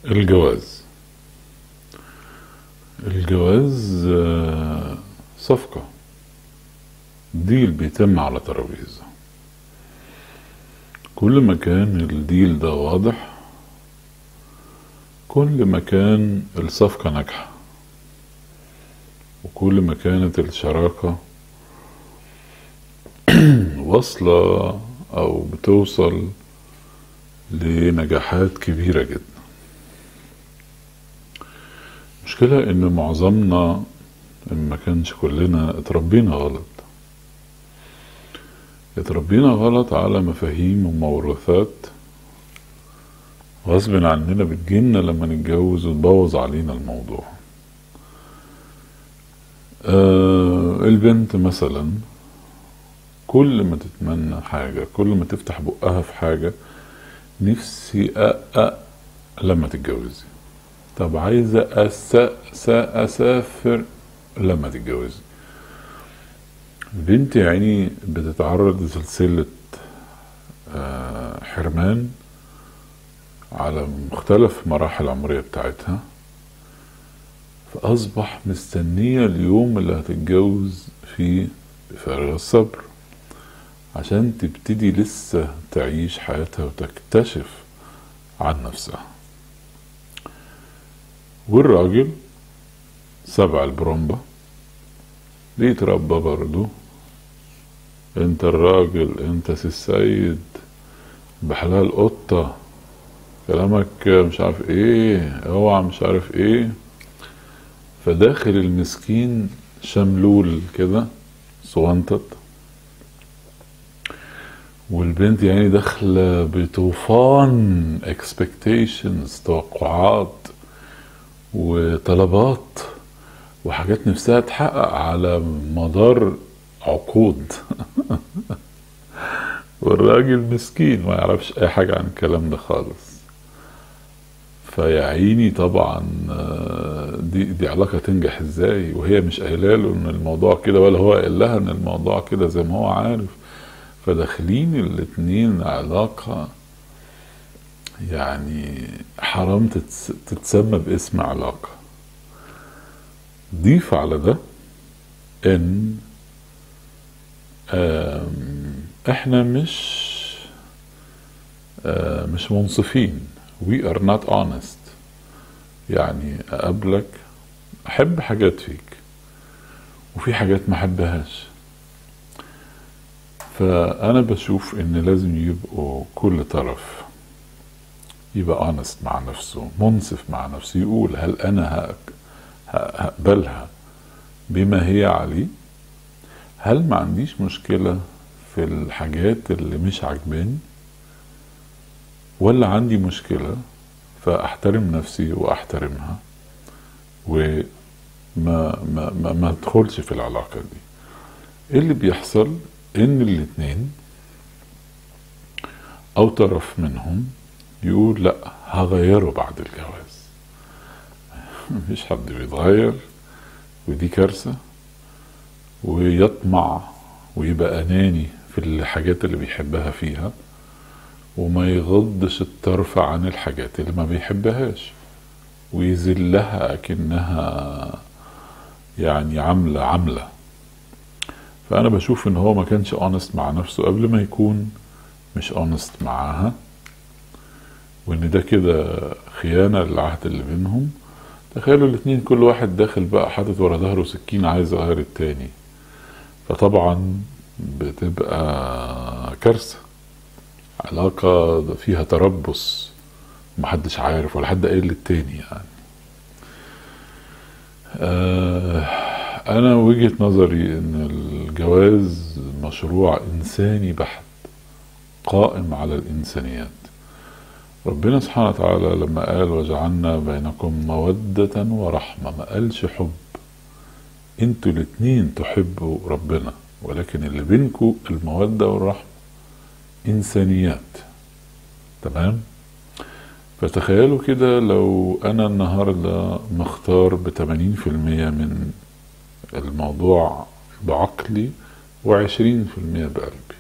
الجواز. الجواز صفقة، ديل بيتم على ترابيزة. كل ما كان الديل ده واضح كل ما كان الصفقة ناجحة، وكل ما كانت الشراكة واصلة أو بتوصل لنجاحات كبيرة جدا. المشكلة إن معظمنا إن ما كانش كلنا اتربينا غلط على مفاهيم وموروثات غصب عننا بتجينا لما نتجوز وتبوظ علينا الموضوع. البنت مثلا كل ما تتمنى حاجة، كل ما تفتح بقها في حاجة، نفسي لما تتجوزي. طب عايزة أسافر لما تتجوزي. البنت يعني بتتعرض لسلسلة حرمان على مختلف مراحل العمرية بتاعتها، فأصبح مستنية اليوم اللي هتتجوز فيه بفارغ الصبر عشان تبتدي لسه تعيش حياتها وتكتشف عن نفسها. والراجل سبع البرومبا بيتربى برضو، انت الراجل، انت سي السيد، بحلال قطة، كلامك مش عارف ايه، اوعى مش عارف ايه. فداخل المسكين شملول كده صوانطت، والبنت يعني داخلة بطوفان expectations، توقعات وطلبات وحاجات نفسها تحقق على مدار عقود. والراجل مسكين ما يعرفش اي حاجة عن الكلام ده خالص. فيعيني طبعا دي علاقة تنجح ازاي وهي مش قايله له ان الموضوع كده، ولا هو قال لها ان الموضوع كده زي ما هو عارف. فداخلين الاتنين علاقة يعني حرام تتسمى باسم علاقة. ضيف على ده ان احنا مش منصفين. we are not honest. يعني اقابلك احب حاجات فيك وفي حاجات ما احبهاش. فانا بشوف ان لازم يبقوا كل طرف يبقى honest مع نفسه، منصف مع نفسه، يقول هل انا هقبلها بما هي عليه؟ هل ما عنديش مشكلة في الحاجات اللي مش عجباني، ولا عندي مشكلة فاحترم نفسي واحترمها وما ما ادخلش في العلاقة دي؟ اللي بيحصل ان الاتنين او طرف منهم يقول لا هغيره بعد الجواز. مفيش حد بيتغير، ودي كارثة. ويطمع ويبقى أناني في الحاجات اللي بيحبها فيها، وما يغضش الطرف عن الحاجات اللي ما بيحبهاش، ويذلها أكنها يعني عملة. فأنا بشوف إن هو ما كانش honest مع نفسه قبل ما يكون مش honest معاها، وإن ده كده خيانة للعهد اللي بينهم. تخيلوا الاتنين كل واحد داخل بقى حاطط ورا ظهره سكين عايز يغير التاني، فطبعا بتبقى كارثة. علاقة فيها تربص، محدش عارف ولا حد قايل للتاني يعني. انا وجهة نظري ان الجواز مشروع انساني بحت قائم على الانسانيات. ربنا سبحانه وتعالى لما قال وجعلنا بينكم مودة ورحمة ما قالش حب. انتوا الاتنين تحبوا ربنا، ولكن اللي بينكوا المودة والرحمة انسانيات. تمام؟ فتخيلوا كده لو انا النهاردة مختار ب80% من الموضوع بعقلي و20% بقلبي،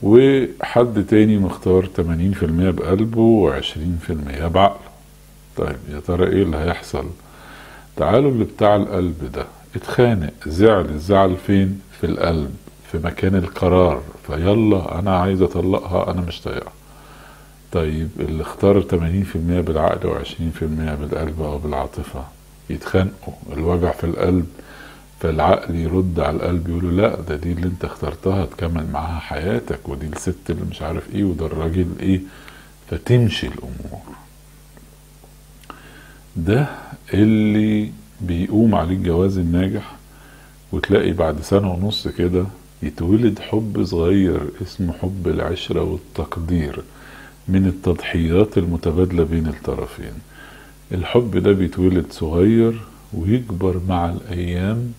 وحد تاني مختار 80% بقلبه و20% بعقله. طيب يا ترى ايه اللي هيحصل؟ تعالوا اللي بتاع القلب ده اتخانق، زعل، الزعل فين؟ في القلب، في مكان القرار، فيلا انا عايز اطلقها، انا مش طايقها. طيب اللي اختار 80% بالعقل و20% بالقلب او بالعاطفة يتخانقوا، الوجع في القلب، فالعقل يرد على القلب يقوله لا ده دي اللي انت اخترتها تكمل معاها حياتك، ودي الست اللي مش عارف ايه، وده الراجل ايه، فتمشي الامور. ده اللي بيقوم عليه الجواز الناجح. وتلاقي بعد سنة ونص كده يتولد حب صغير اسمه حب العشرة والتقدير من التضحيات المتبادلة بين الطرفين. الحب ده بيتولد صغير ويكبر مع الأيام،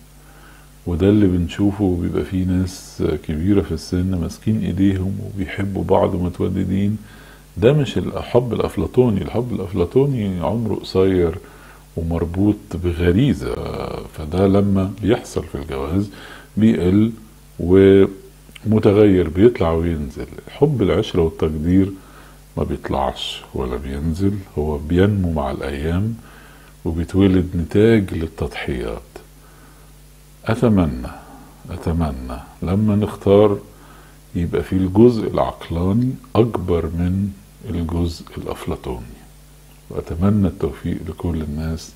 وده اللي بنشوفه. بيبقى فيه ناس كبيرة في السن ماسكين ايديهم وبيحبوا بعض ومتوددين. ده مش الحب الأفلاطوني. الحب الأفلاطوني عمره قصير ومربوط بغريزة، فده لما بيحصل في الجواز بيقل ومتغير، بيطلع وينزل. حب العشرة والتقدير ما بيطلعش ولا بينزل، هو بينمو مع الأيام وبيتولد نتاج للتضحيات. أتمنى لما نختار يبقى في الجزء العقلاني أكبر من الجزء الأفلاطوني. وأتمنى التوفيق لكل الناس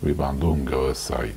ويبقى عندهم جواز سعيد.